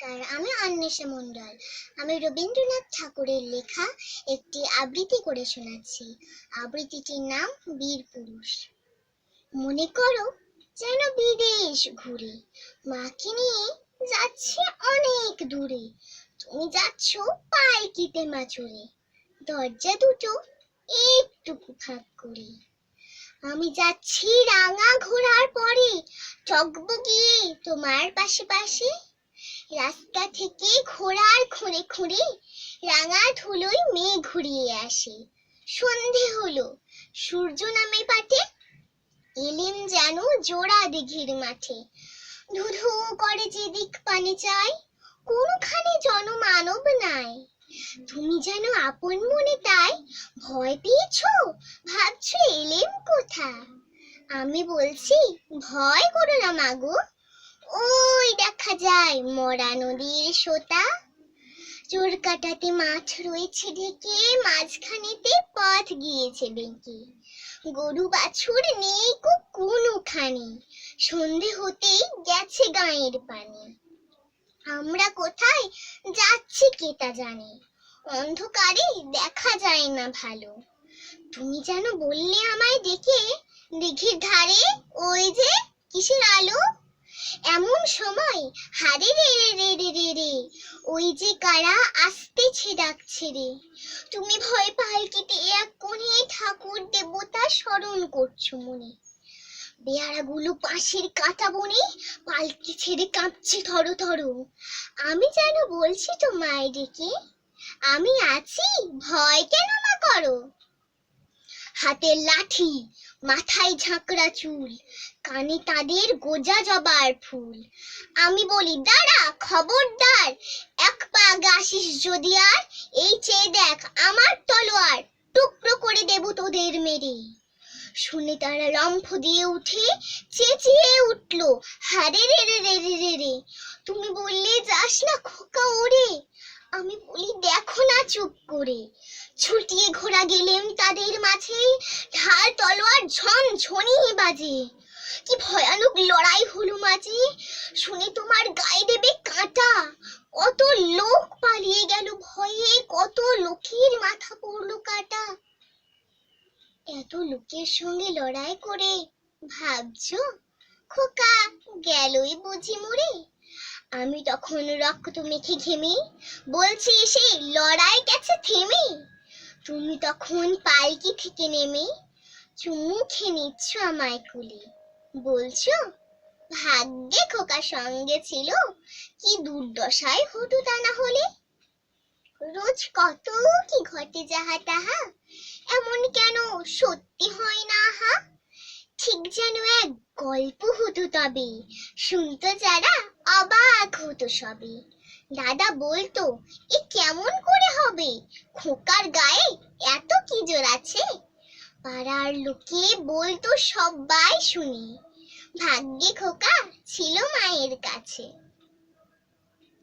নমস্কার, আমি অন্বেষা মণ্ডল। আমি রবীন্দ্রনাথ ঠাকুরের লেখা একটি আবৃত্তি করে শোনাচ্ছি। আবৃত্তিটির নাম বীর পুরুষ। মনে করো যেন বিদেশ ঘুরে মাকে নিয়ে যাচ্ছে অনেক দূরে। তুমি যাচ্ছ পালকিতে মাচুরে, দরজা দুটো একটুকু ফাঁক করে। আমি যাচ্ছি রাঙা ঘোড়ার পরে, টগবগিয়ে তোমার পাশে পাশে। রাস্তা থেকে ঘোড়ার খুঁড়ে খুঁড়ে রাঙা ধুলোয় মেঘ ঘুরিয়ে আসে। সন্ধে হলো, সূর্য নামে পাটে, এলেম যেন জোড়া দিঘির মাঠে। ধুধু করে যেদিক পানে চায়, কোনখানে জনমানব নাই। তুমি যেন আপন মনে তাই ভয় পেয়েছো, ভাবছো এলেম কোথা। আমি বলছি ভয় করো না মাগো, ওই দেখা যায় মরা নদীর সোতা। চোর কাটাতে মাঠ রয়েছে ঢেকে, মাঝখানেতে পথ গিয়েছে বেঁকে। গরু বাছুর নেই কোনোখানে, সন্ধে হতেই গেছে গাঁয়ের পানি। আমরা কোথায় যাচ্ছি কে তা জানে, অন্ধকারে দেখা যায় না ভালো। তুমি যেন বললে আমায় ডেকে, দিঘির ধারে ওই যে কিসের আলো। এমন সময় হারে রে রে রে রে রে রে, ওই যে কারা আসতেছে ডাকছে রে। তুমি ভয় পালকিতে এক কোণে ঠাকুর দেবতা স্মরণ করছো মনে। বেয়ারাগুলো পাশের কাটা বনে পালকি ছেড়ে কাঁপছে থরো থরো। আমি যেন বলছি তোমায় ডেকে, আমি আছি, ভয় কেন মা করো। হাতের লাঠি, মাথায় ঝাঁকড়া চুল, কানে তাদের গোজা জবার ফুল। আমি বলি দাঁড়া খবরদার, এক পা আসিস যদি আর, এই চেয়ে দেখ আমার তলোয়ার, টুকরো করে দেব তোদের মেরে। শুনে তারা লম্ফ দিয়ে উঠে চেঁচিয়ে উঠলো, হারে রে রে রে রে রে রে। তুমি বললে যাস না খোকা ওরে, আমি বলি দেখো না চুপ করে। ছুটিয়ে ঘোড়া গেলেম তাদের মাঝে, ঢাল তলোয়ার ঝন ঝনিয়ে বাজে। কি ভয়ানক লড়াই হলো মাঝে, শুনে তোমার গায়ে দেবে কাঁটা। কত লোক পালিয়ে গেল ভয়ে, কত লোকের মাথা পড়লো কাটা। এত লোকের সঙ্গে লড়াই করে ভাবছো খোকা গেলই বুঝি মরে। আমি তখন রক্ত মেখে ঘেমে বলছি সেই লড়াই গেছে থেমে। তুমি তখন পালকি থেকে নেমে চুমু খেয়ে নিচ্ছ আমায় কোলে, বলছো ভাগ্যে খোকা সঙ্গে ছিল, কি দুর্দশায় হতো তা না হলে। রোজ কত কি ঘটে যাহা তাহা, এমন কেন সত্যি হয় না হা। ঠিক যেন এক গল্প হতো তবে, শুনতো যারা অবাক হতো সবে। দাদা বলতো এ কেমন করে হবে, খোকার গায়ে এত কি জোর আছে। পাড়ার লোকে বলতো সবাই শুনে, ভাগ্যে খোকা ছিল মায়ের কাছে।